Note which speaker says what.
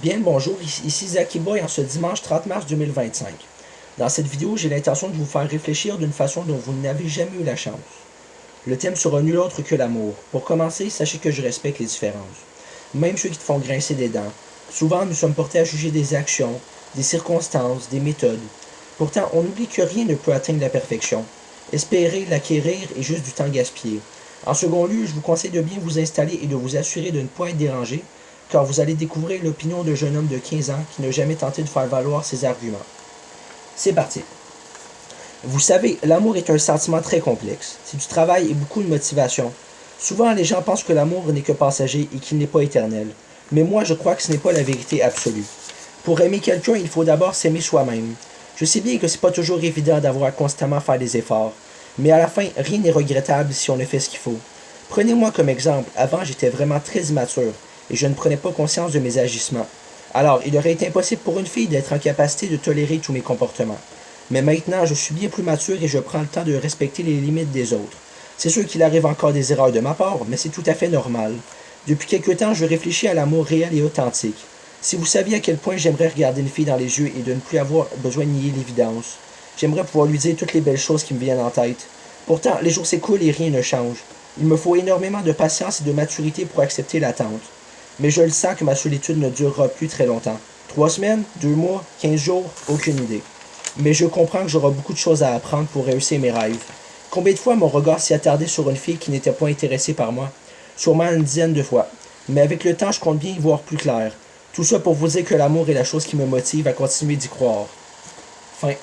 Speaker 1: Bien le bonjour, ici Zaki Boy en ce dimanche 30 mars 2025. Dans cette vidéo, j'ai l'intention de vous faire réfléchir d'une façon dont vous n'avez jamais eu la chance. Le thème sera nul autre que l'amour. Pour commencer, sachez que je respecte les différences. Même ceux qui te font grincer des dents. Souvent, nous sommes portés à juger des actions, des circonstances, des méthodes. Pourtant, on oublie que rien ne peut atteindre la perfection. Espérer l'acquérir est juste du temps gaspillé. En second lieu, je vous conseille de bien vous installer et de vous assurer de ne pas être dérangé, car vous allez découvrir l'opinion d'un jeune homme de 15 ans qui n'a jamais tenté de faire valoir ses arguments. C'est parti. Vous savez, l'amour est un sentiment très complexe. C'est du travail et beaucoup de motivation. Souvent, les gens pensent que l'amour n'est que passager et qu'il n'est pas éternel. Mais moi, je crois que ce n'est pas la vérité absolue. Pour aimer quelqu'un, il faut d'abord s'aimer soi-même. Je sais bien que c'est pas toujours évident d'avoir à constamment faire des efforts. Mais à la fin, rien n'est regrettable si on ne fait ce qu'il faut. Prenez-moi comme exemple. Avant, j'étais vraiment très immature et je ne prenais pas conscience de mes agissements. Alors, il aurait été impossible pour une fille d'être en capacité de tolérer tous mes comportements. Mais maintenant, je suis bien plus mature et je prends le temps de respecter les limites des autres. C'est sûr qu'il arrive encore des erreurs de ma part, mais c'est tout à fait normal. Depuis quelque temps, je réfléchis à l'amour réel et authentique. Si vous saviez à quel point j'aimerais regarder une fille dans les yeux et de ne plus avoir besoin de nier l'évidence. J'aimerais pouvoir lui dire toutes les belles choses qui me viennent en tête. Pourtant, les jours s'écoulent et rien ne change. Il me faut énormément de patience et de maturité pour accepter l'attente. Mais je le sens que ma solitude ne durera plus très longtemps. 3 semaines, 2 mois, 15 jours, aucune idée. Mais je comprends que j'aurai beaucoup de choses à apprendre pour réussir mes rêves. Combien de fois mon regard s'y attardé sur une fille qui n'était pas intéressée par moi? Sûrement une dizaine de fois. Mais avec le temps, je compte bien y voir plus clair. Tout ça pour vous dire que l'amour est la chose qui me motive à continuer d'y croire. Fin.